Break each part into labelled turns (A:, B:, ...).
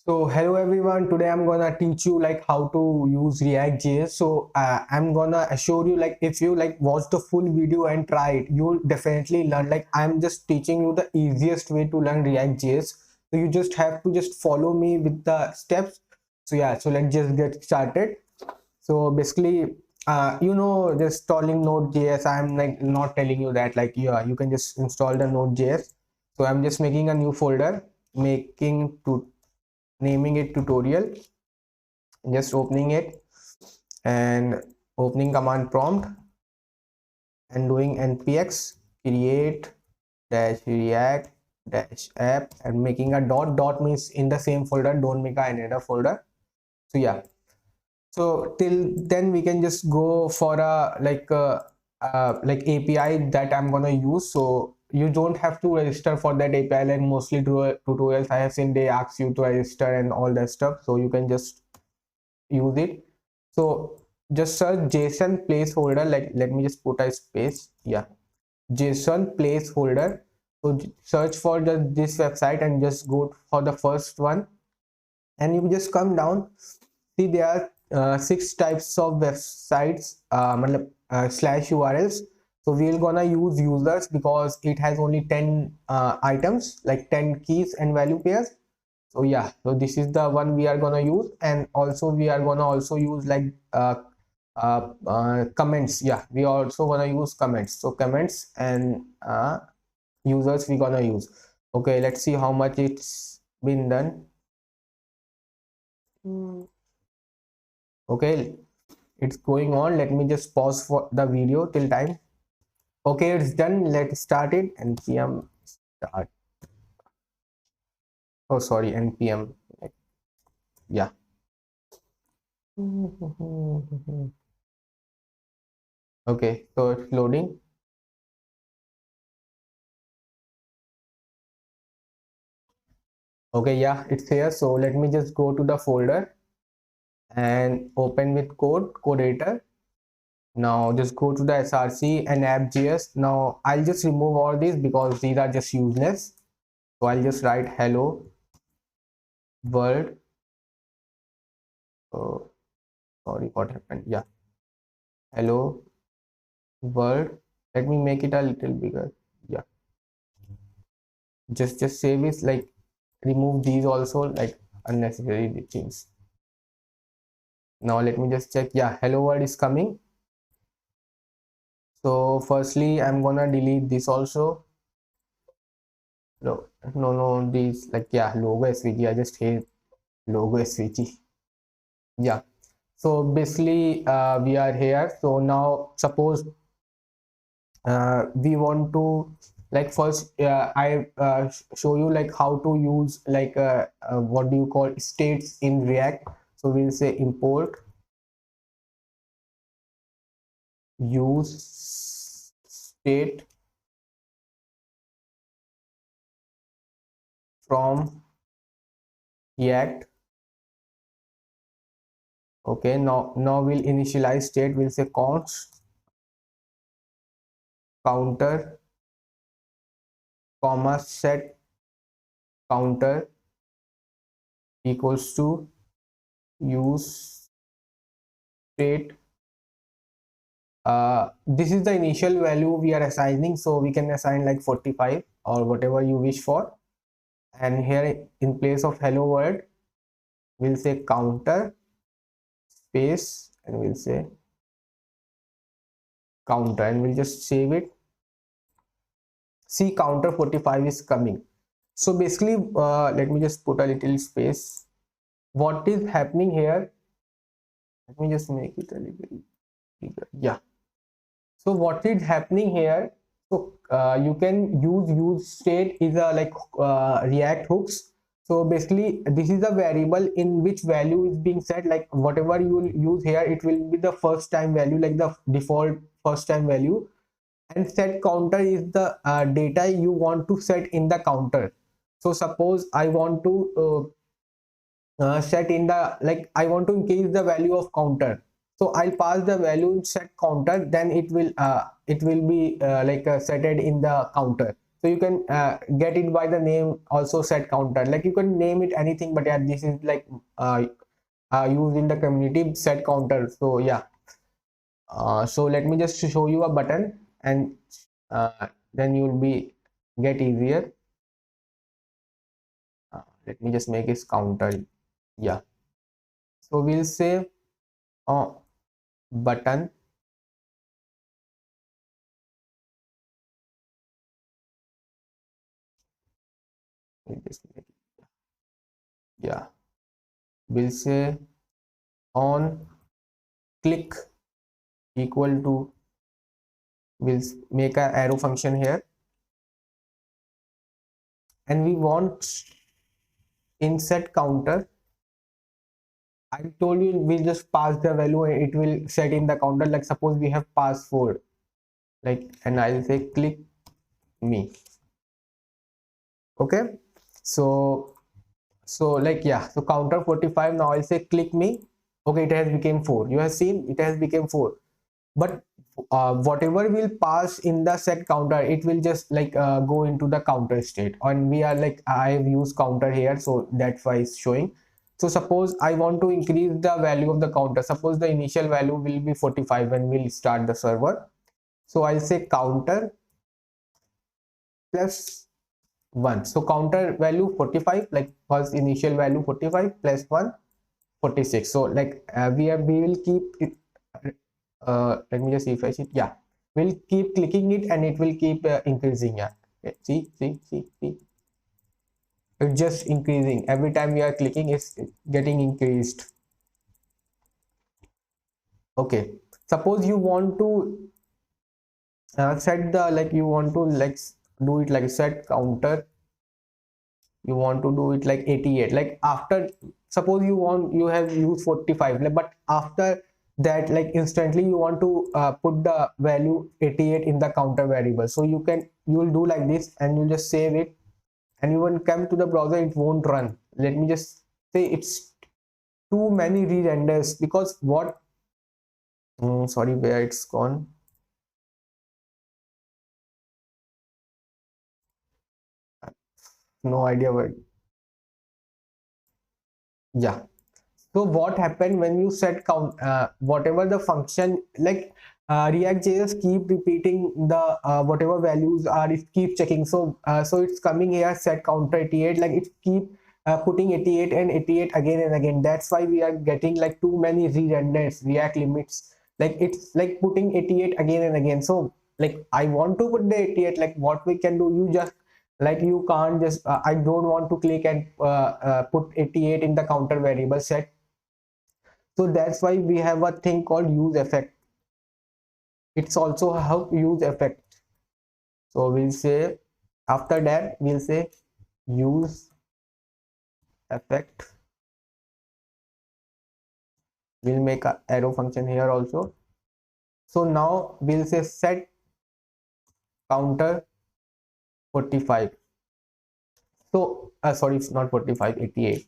A: So hello everyone, today I'm gonna teach you like how to use React.js. So I'm gonna assure you like if you like watch the full video and try it, you'll definitely learn. Like I'm just teaching you the easiest way to learn React.js. So you just have to just follow me with the steps. So yeah, so let's just get started. So basically just installing Node.js, I'm like not telling you that, like yeah, you can just install the Node.js. So I'm just making a new folder, making to naming it tutorial, just opening it and opening command prompt and doing npx create dash react dash app and making a dot means in the same folder, don't make another folder. So yeah, so till then we can just go for a like API that I'm gonna use. So you don't have to register for that API, like mostly tutorials I have seen they ask you to register and all that stuff, so you can just use it. So just search JSON placeholder, like let me just put a space, yeah, JSON placeholder. So search for this website and just go for the first one, and you just come down. See, there are six types of websites, slash URLs. So we're gonna use users because it has only 10 items, like 10 keys and value pairs. So yeah, so this is the one we are gonna use, and also we are gonna also use like comments. Yeah, we are also gonna use comments. So comments and users we gonna use. Okay, let's see how much it's been done. Okay, it's going on. Let me just pause for the video till time. Okay, it's done. Let's start it. Npm start. Oh, sorry, npm. Yeah. Okay, so it's loading. Okay, yeah, it's here. So let me just go to the folder and open with code editor. Now just go to the src and app.js. Now I'll just remove all these because these are just useless. So I'll just write hello world. Oh, sorry, what happened? Yeah, hello world. Let me make it a little bigger. Yeah, just save it, like remove these also, like unnecessary things. Now let me just check. Yeah, hello world is coming. So firstly I'm gonna delete this also. No, these, like, yeah, logo svg, I just hate logo svg. Yeah, so basically we are here. So now suppose we want to, like, first I show you like how to use like what do you call states in React. So we'll say import use state from React. Okay, now we'll initialize state. We'll say const counter comma set counter equals to use state. This is the initial value we are assigning, so we can assign like 45 or whatever you wish for. And here in place of hello world we'll say counter space and we'll say counter, and we'll just save it. See, counter 45 is coming. So basically let me just put a little space. What is happening here, let me just make it a little bigger. Yeah, so what is happening here, so you can use state is a like React hooks. So basically this is a variable in which value is being set, like whatever you will use here, it will be the first time value, like the default first time value. And set counter is the data you want to set in the counter. So suppose I want to set in the, like I want to increase the value of counter, so I'll pass the value set counter, then it will be set it in the counter. So you can get it by the name also, set counter. Like you can name it anything, but yeah, this is like used in the community, set counter. So yeah, so let me just show you a button, and then you'll be get easier. Let me just make this counter. Yeah, so we'll say button. We'll just make it, yeah, we'll say on click equal to, we'll make a arrow function here, and we want in set counter. I told you we just pass the value and it will set in the counter. Like suppose we have passed 4, like, and I'll say click me. Okay, so like yeah, so counter 45. Now I'll say click me. Okay, it has become 4. You have seen it has become 4. But whatever will pass in the set counter, it will just like go into the counter state. And we are like, I have used counter here, so that's why it's showing. So suppose I want to increase the value of the counter. Suppose the initial value will be 45 when we'll start the server. So I'll say counter plus 1. So counter value 45, like first initial value 45 plus 1, 46. So like we will keep it, let me just refresh it. Yeah, we'll keep clicking it and it will keep increasing. Yeah, okay. See, it's just increasing every time we are clicking. It's getting increased. Okay, suppose you want to set the, like you want to like do it like set counter, you want to do it like 88, like after, suppose you have used 45, like, but after that, like instantly you want to put the value 88 in the counter variable. So you'll do like this, and you'll just save it, and you will come to the browser, it won't run. Let me just say it's too many re-renders, because what, sorry, where it's gone. No idea where. Yeah, so what happened when you set count, whatever the function, like React.js keep repeating the whatever values are, it keep checking. So it's coming here set counter 88, like it keep putting 88 and 88 again and again. That's why we are getting like too many re-renders, React limits. Like it's like putting 88 again and again. So like I want to put the 88, like what we can do, you just like you can't just I don't want to click and put 88 in the counter variable set. So that's why we have a thing called use effect. It's also a use effect. So we'll say, after that we'll say use effect. We'll make a arrow function here also. So now we'll say set counter 45. So sorry, it's not 45, 88.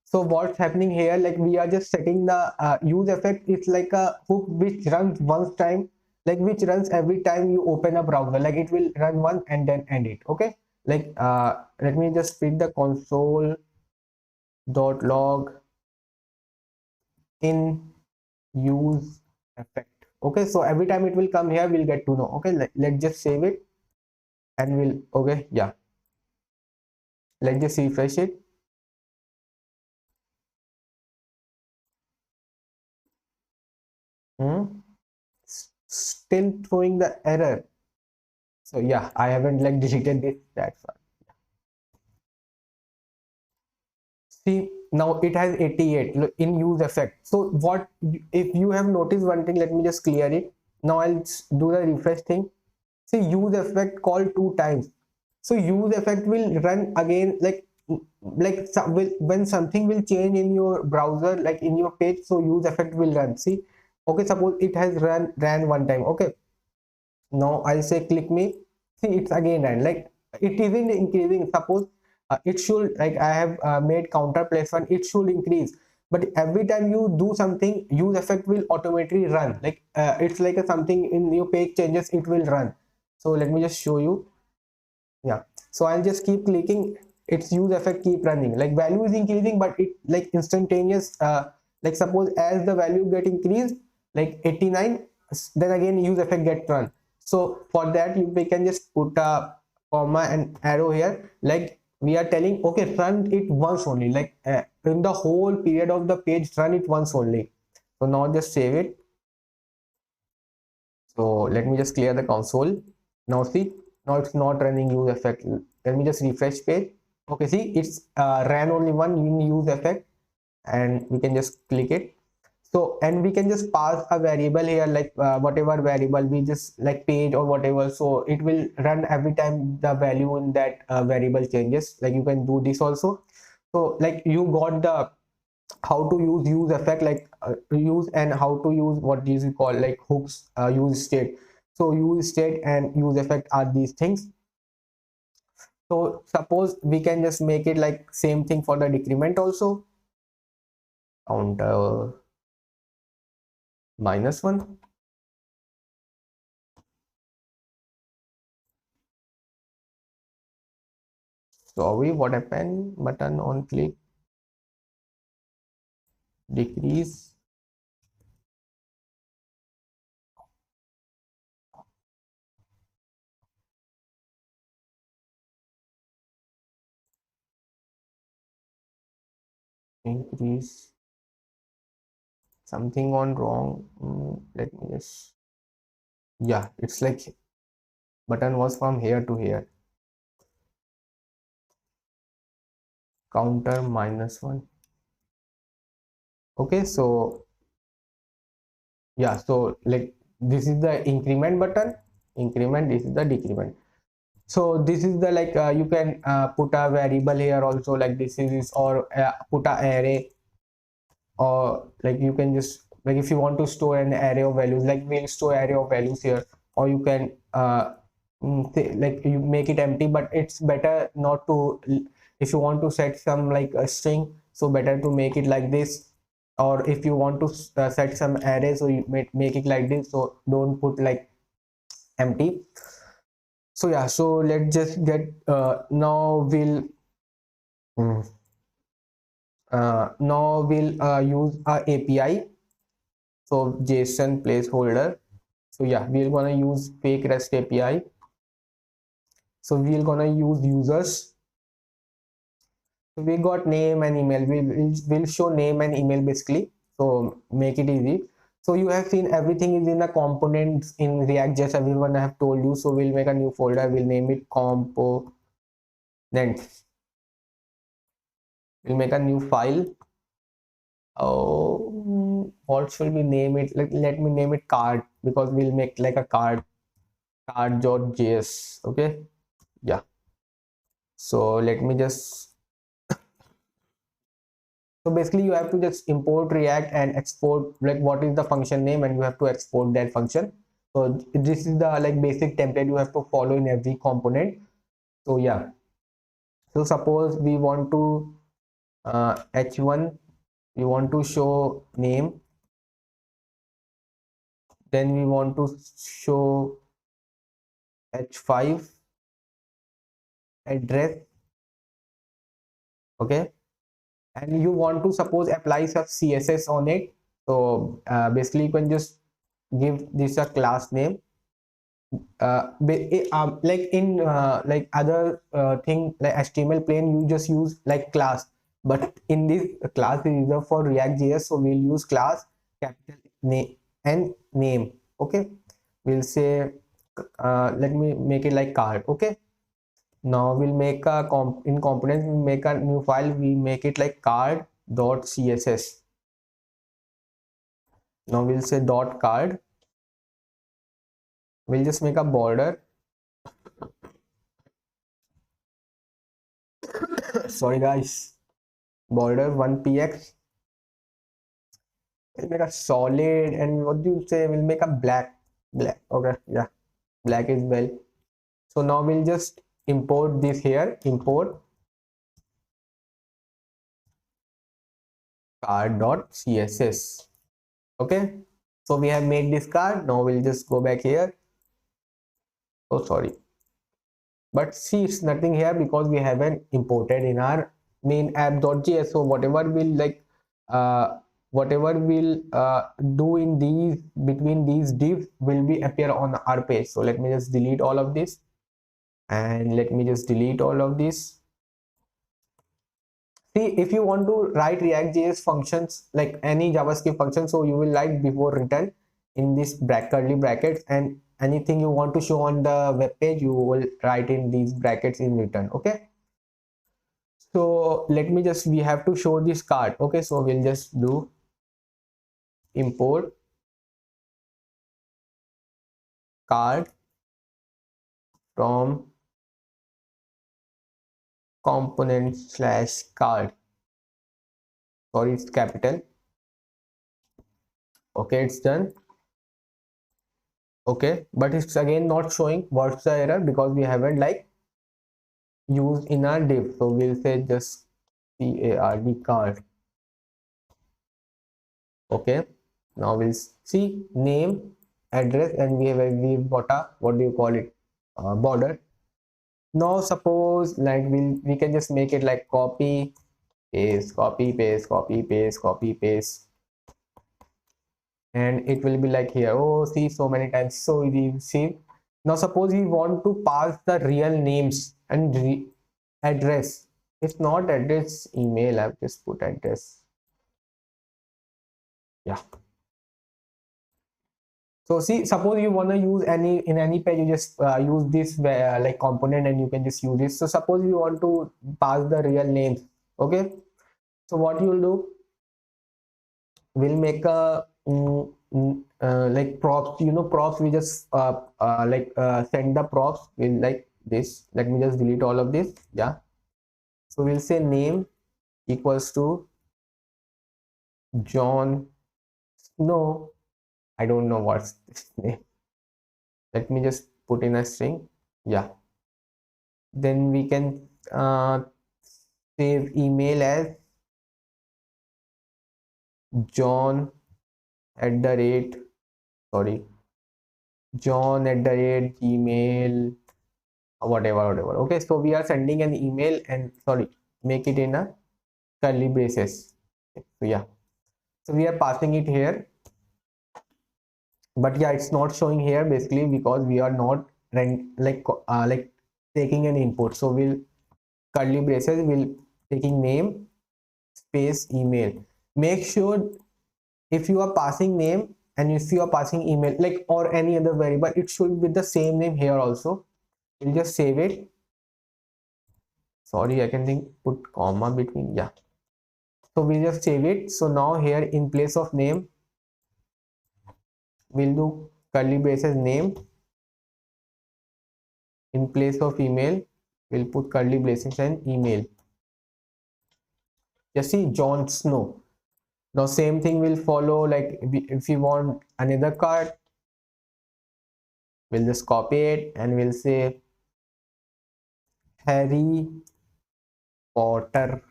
A: So what's happening here, like we are just setting the use effect. It's like a hook which runs once time, like which runs every time you open a browser. Like it will run once and then end it. Okay, like let me just read the console.log in use effect. Okay, so every time it will come here, we'll get to know. Okay, let's just save it, and we'll, okay, yeah, let's just refresh it. Still throwing the error. So yeah, I haven't like deleted this, that's why. See, now it has 88 in use effect. So what, if you have noticed one thing, let me just clear it. Now I'll do the refresh thing. See, use effect called 2 times. So use effect will run again, like when something will change in your browser, like in your page, so use effect will run. See, okay, suppose it has ran 1 time. Okay, now I'll say click me. See, it's again ran, like it isn't increasing. Suppose it should, like I have made counter plus 1, it should increase, but every time you do something, use effect will automatically run. Like it's like something in your page changes, it will run. So let me just show you. Yeah, so I'll just keep clicking. Its use effect keep running, like value is increasing, but it like instantaneous, like suppose as the value get increased like 89, then again use effect get run. So for that we can just put a comma and arrow here, like we are telling okay run it once only, like in the whole period of the page run it once only. So now just save it. So let me just clear the console. Now see, now it's not running use effect. Let me just refresh page. Okay, see it's ran only one in use effect, and we can just click it. So and we can just pass a variable here, like whatever variable we just like page or whatever, so it will run every time the value in that variable changes. Like you can do this also. So like you got the how to use effect, like use and how to use what these we call like hooks, use state. So use state and use effect are these things. So suppose we can just make it like same thing for the decrement also. Counter -1. Sorry, what happened? Button on click decrease. Increase. Something gone wrong. Let me just, yeah, it's like button was from here to here. Counter -1. Okay, so yeah, so like this is the increment button, increment, this is the decrement. So this is the like you can put a variable here also, like this is, or put a array, or like you can just like if you want to store an array of values, like we'll store array of values here, or you can like you make it empty, but it's better not to, if you want to set some like a string, so better to make it like this. Or if you want to set some array, so you make it like this, so don't put like empty. So yeah, so let's just get now we'll mm, use a API. So JSON placeholder. So yeah, we're gonna use fake REST API. So we're gonna use users. So we got name and email. We'll show name and email basically. So make it easy. So you have seen everything is in the components in React.js. Everyone I have told you. So we'll make a new folder. We'll name it components. We'll make a new file. Oh, what should we name it? Like let me name it card, because we'll make like a card.js. Okay, yeah. So let me just, so basically you have to just import React and export like what is the function name, and you have to export that function. So this is the like basic template you have to follow in every component. So yeah, so suppose we want to h1, we want to show name, then we want to show h5 address. Okay, and you want to suppose apply some CSS on it. So basically you can just give this a class name, like in like other thing like HTML plain you just use like class, but in this class is reserved for React.js, so we'll use class capital name and name. Okay, we'll say let me make it like card. Okay, now we'll make a in components, we make a new file, we make it like card.css. Now we'll say dot card, we'll just make a border. Sorry guys, border 1px. We'll make a solid, and what do you say, we'll make a black. Okay, yeah, black is well. So now we'll just import this here, import card.css. Okay, so we have made this card. Now we'll just go back here. Oh sorry, but see, it's nothing here because we haven't imported in our main app.js. So whatever will uh, whatever will do in these between these divs will be appear on our page. So let me just delete all of this, and let me just delete all of this. See, if you want to write React.js functions like any JavaScript function, so you will write before return in this curly brackets, and anything you want to show on the web page, you will write in these brackets in return. Okay. So let me just, we have to show this card. Okay. So we'll just do import card from component slash card. Sorry, it's capital. Okay, it's done. Okay, but it's again not showing. What's the error? Because we haven't used in our div. So we'll say just card card. Okay, now we'll see name, address, and we've got a, what do you call it, border. Now suppose like we can just make it like copy paste, copy paste, copy paste, copy paste, and it will be like here. Oh, see, so many times, so easy. See, now suppose we want to pass the real names and address. It's not address, email. I've just put address. Yeah. So see, suppose you want to use any in any page, you just use this like component, and you can just use this. So suppose you want to pass the real names. Okay. So what you will do, we'll make a like props. You know, props. We just send the props. We'll like this. Let me just delete all of this. Yeah. So we'll say name equals to John Snow. I don't know what's this name. Let me just put in a string. Yeah. Then we can save email as John at the rate, sorry, John at the rate Gmail, whatever. Okay, so we are sending an email, and sorry, make it in a curly braces. So yeah, so we are passing it here, but yeah, it's not showing here basically because we are not like taking an input. So we'll curly braces, will taking name space email. Make sure if you are passing name and if you are passing email like or any other variable, it should be the same name here also. We'll just save it. Sorry, I can think put comma between. Yeah, so we'll just save it. So now here in place of name, we'll do curly braces name. In place of email, we'll put curly braces and email. Just see John Snow. Now same thing will follow, like if you want another card, we'll just copy it and we'll say Harry Potter,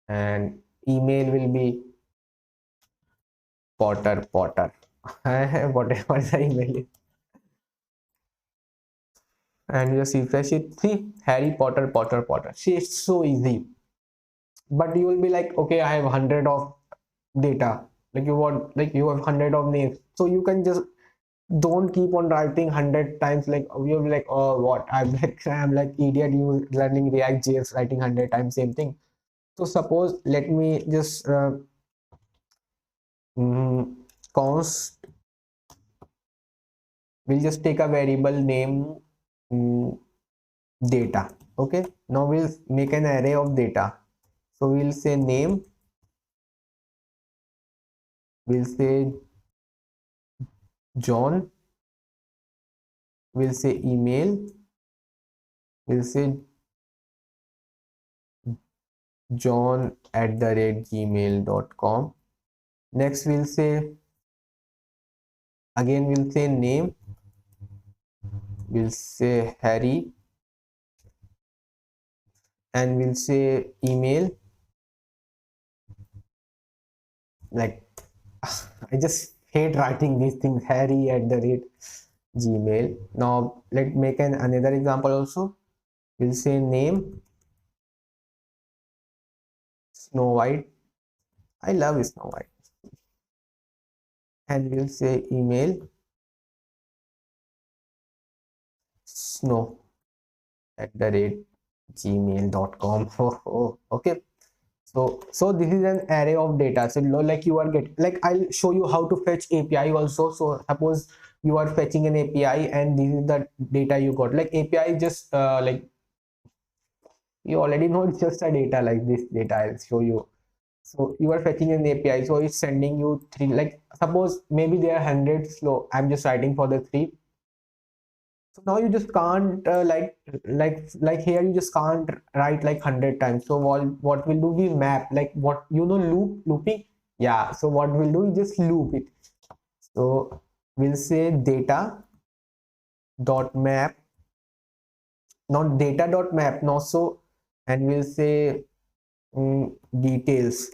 A: and email will be Potter whatever the email is, and just refresh it. See, Harry Potter. See, it's so easy. But you will be like, okay, I have 100 of data, like you want, like you have 100 of names, so you can just don't keep on writing 100 times. Like you'll be like, oh, what, I'm like idiot, you learning React JS writing 100 times same thing. So suppose let me just const, we'll just take a variable name data. Okay, now we'll make an array of data. So we'll say name, we'll say John, we'll say email, we'll say john@gmail.com. Next we'll say, again we'll say name, we'll say Harry, and we'll say email, like I just hate writing these things, Harry@gmail. Now let's make another example also. We'll say name Snow White. I love Snow White. And we'll say email snow at the rate gmail.com. Oh, okay. So this is an array of data. So like you are like I'll show you how to fetch API also. So suppose you are fetching an API and this is the data you got. Like API just like you already know, it's just a data like this data. I'll show you. So you are fetching an API, so it's sending you three. Like suppose maybe there are hundreds. So I'm just writing for the three. So now you just can't like here you just can't write like 100 times. So what we'll do, we map like what you know, looping. Yeah, so what we'll do, we just loop it. So we'll say data dot map, not data dot map, no. So and we'll say details.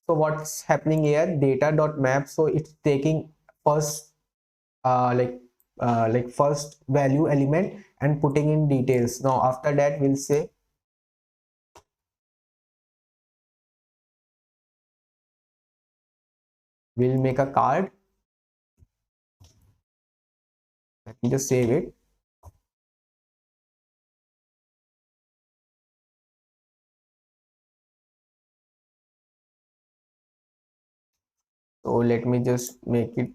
A: So what's happening here, data dot map, so it's taking first like first value element and putting in details. Now after that we'll say we'll make a card. Let me just save it. So let me just make it.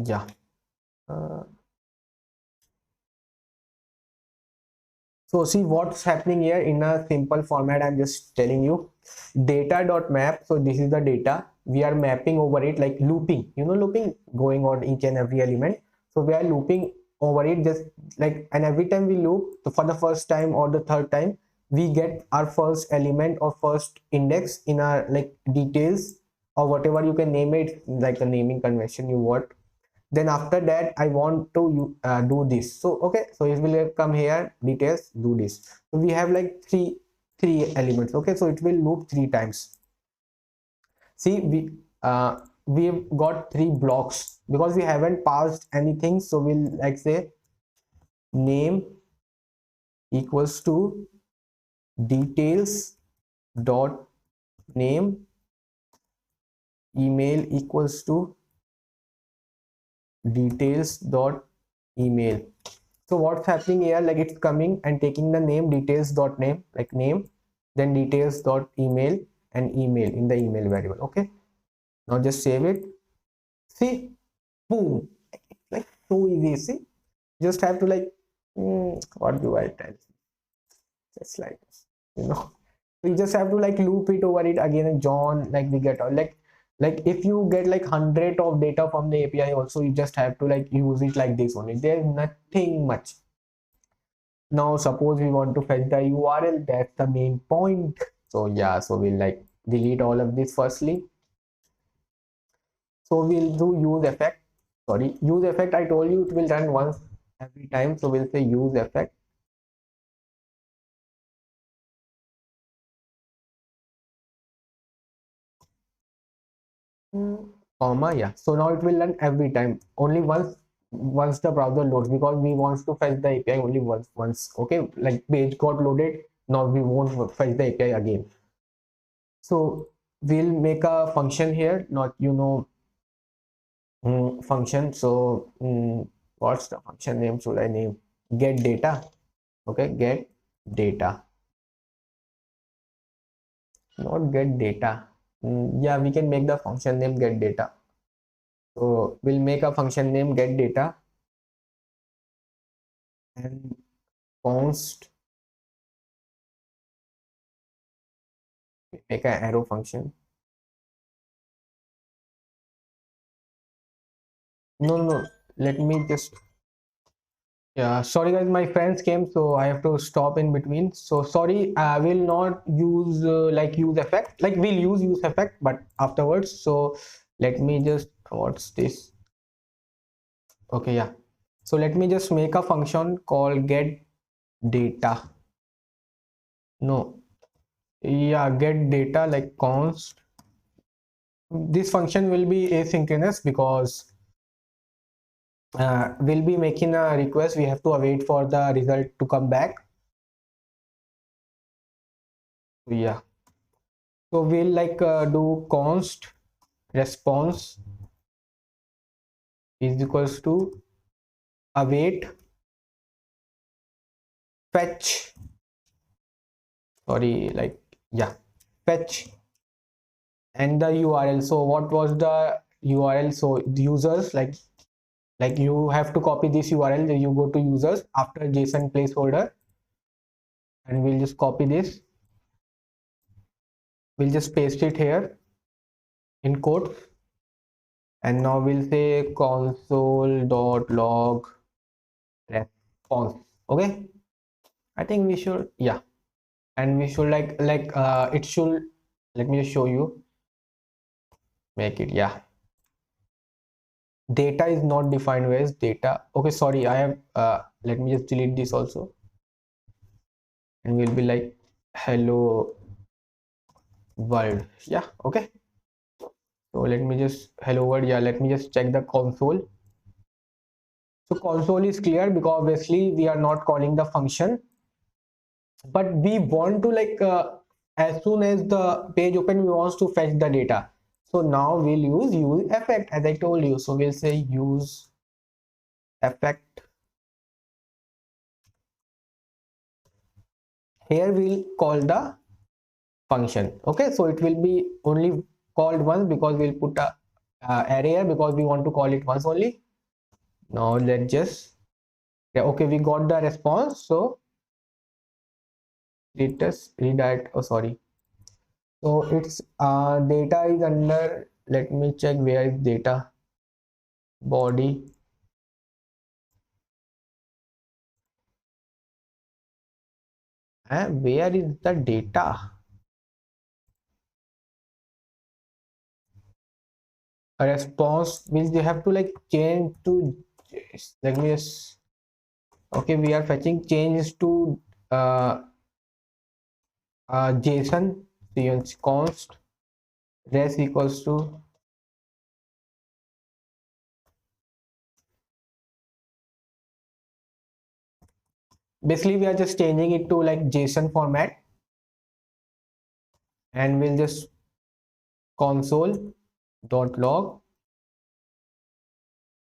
A: Yeah. uh, so see what's happening here in a simple format. I'm just telling you data dot map. So this is the data we are mapping over it, like looping, you know, looping, going on each and every element. So we are looping over it, just like, and every time we loop, so for the first time or the third time, we get our first element or first index in our like details or whatever you can name it, like the naming convention you want. Then after that I want to do this. So okay, so it will come here, details, do this. So we have like three elements. Okay, so it will loop three times. See, we've got three blocks because we haven't passed anything. So we'll like say name equals to details dot name, email equals to details dot email. So what's happening here, like it's coming and taking the name details dot name, like name, then details dot email and email in the email variable. Okay, now just save it. See, boom, like so easy. See, just have to like what do I tell, just like this, you know, we just have to like loop it over it again and John, like we get like if you get like 100 of data from the API also, you just have to like use it like this only. There's nothing much. Now suppose we want to fetch the URL, that's the main point. So yeah, so we'll like delete all of this firstly. So we'll do use effect. Sorry, use effect, I told you it will run once every time. So we'll say use effect. Comma, yeah. So now it will run every time, only once the browser loads, because we want to fetch the API only once. Okay, like page got loaded, now we won't fetch the API again. So we'll make a function here, not function. So what's the function name should I name? Get data. Okay, get data, not get data. Yeah, we can make the function name get data. So we'll make a function name get data and const, make an arrow function. No, let me just, yeah, sorry guys, my friends came, so I have to stop in between. So sorry, I will not use like use effect, like we'll use effect but afterwards. So let me just, what's this? Okay, yeah, so let me just make a function called get data. No, yeah, get data, like const. This function will be asynchronous because we'll be making a request, we have to wait for the result to come back. Yeah, so we'll like do const response is equals to await fetch, sorry, like, yeah, fetch and the URL. So what was the URL? So the users, like you have to copy this URL, then you go to users after JSON placeholder, and we'll just copy this, we'll just paste it here in quotes, and now we'll say console.log response. Okay, I think we should, yeah, and we should it should, let me just show you, make it, yeah, data is not defined as data. Okay, sorry, I have let me just delete this also, and we'll be like hello world. Yeah, okay, so let me just hello world. Yeah, let me just check the console. So console is clear because obviously we are not calling the function, but we want to as soon as the page open, we want to fetch the data. So now we'll use effect as I told you. So we'll say use effect. Here we'll call the function. Okay, so it will be only called once because we'll put a array here because we want to call it once only. Now let's just, yeah, okay, we got the response. So let us redirect. Oh, sorry. So it's data is under, let me check where is data, body, and where is the data? A response means you have to like change to, let me just, okay, we are fetching change to uh, JSON, so const res equals to, basically we are just changing it to like JSON format, and we'll just console.log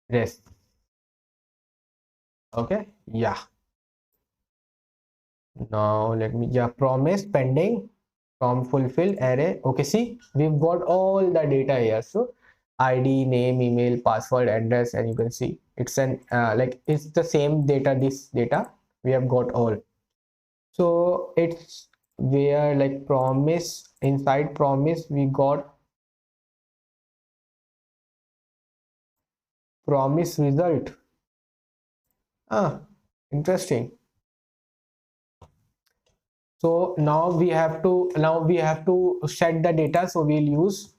A: res. Okay, yeah, now let me, yeah, promise pending from fulfill array. Okay, see, we've got all the data here. So ID, name, email, password, address, and you can see it's an it's the same data, this data we have got all. So it's where like promise, inside promise we got promise result. Ah, interesting. So now we have to set the data. So we'll use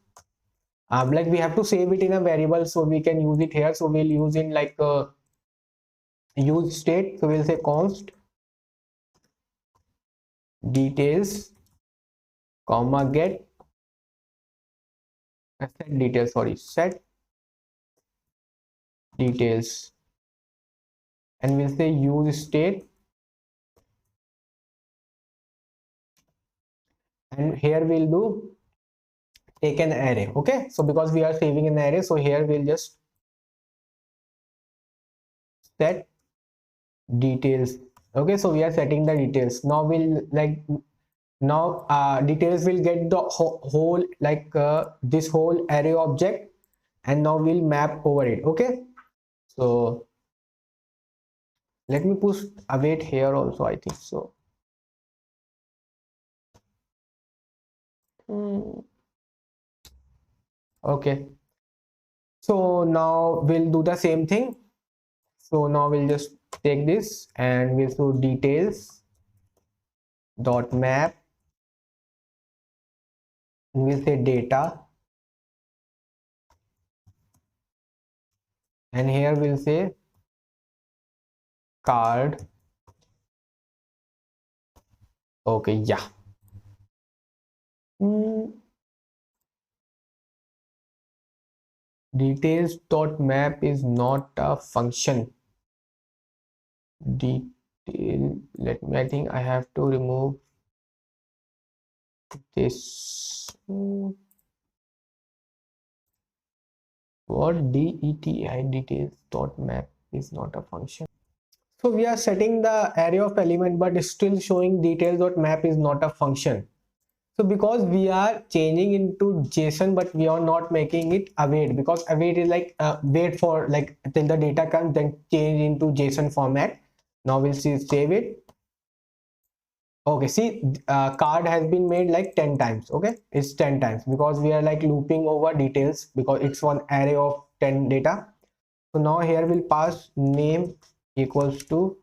A: like we have to save it in a variable so we can use it here. So we'll use in like use state. So we'll say const details comma get set details, sorry, set details, and we'll say use state, and here we'll do take an array. Okay, so because we are saving an array, so here we'll just set details. Okay, so we are setting the details. Now we'll like, now details will get the whole this whole array object, and now we'll map over it. Okay, so let me push await here also, I think so. Okay, so now we'll do the same thing. So now we'll just take this and we'll do details dot map, we'll say data, and here we'll say card. Okay, yeah. Details dot map is not a function. Detail, let me, I think I have to remove this what details dot map is not a function. So we are setting the array of element but still showing details dot map is not a function. So because we are changing into JSON but we are not making it await, because await is like wait for like till the data comes then change into JSON format. Now we'll see, save it. Okay, see card has been made like 10 times. Okay, it's 10 times because we are like looping over details because it's one array of 10 data. So now here we'll pass name equals to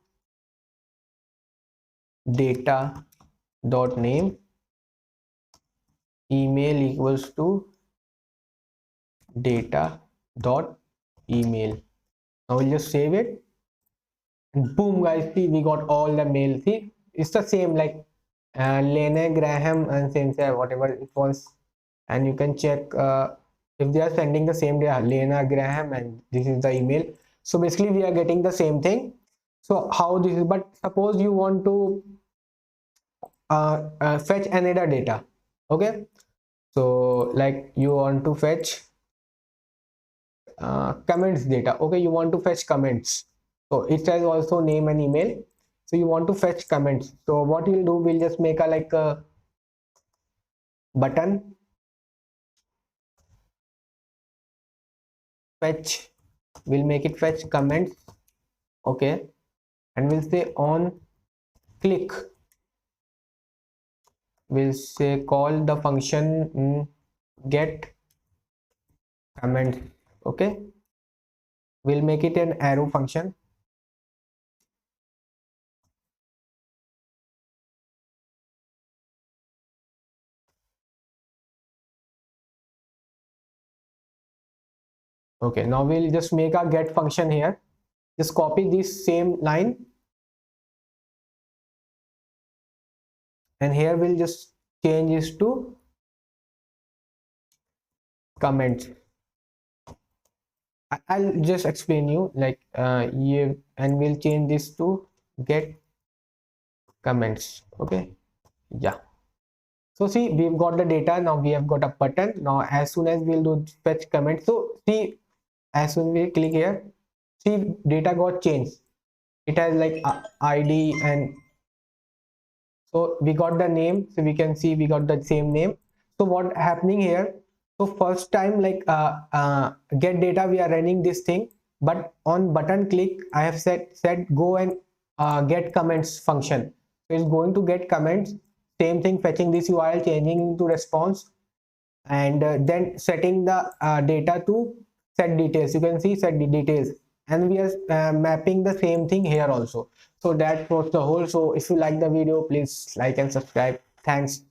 A: data dot name, email equals to data dot email. Now we'll just save it and boom guys, see we got all the mail. See it's the same like Lene Graham and Cynthia whatever it was, and you can check if they are sending the same day, Lena Graham, and this is the email. So basically we are getting the same thing. So how this is, but suppose you want to fetch another data. Okay, so like you want to fetch comments data. Okay, you want to fetch comments, so it has also name and email. So you want to fetch comments, so what you'll do, we'll just make a like a button fetch, we'll make it fetch comments. Okay, and we'll say on click, we'll say call the function get comments. Okay, we'll make it an arrow function. Okay, now we'll just make a get function here, just copy this same line and here we'll just change this to comments. I'll just explain you like and we'll change this to get comments. Okay, yeah. So see, we've got the data. Now we have got a button. Now as soon as we'll do fetch comment, so see, as soon as we click here, see data got changed. It has like ID, and so we got the name. So we can see we got the same name. So what happening here? So first time like get data, we are running this thing, but on button click I have said go and get comments function. So it's going to get comments, same thing, fetching this URL, changing into response, and then setting the data to set details. You can see set the details, and we are mapping the same thing here also. So that was the whole. So if you like the video, please like and subscribe. Thanks.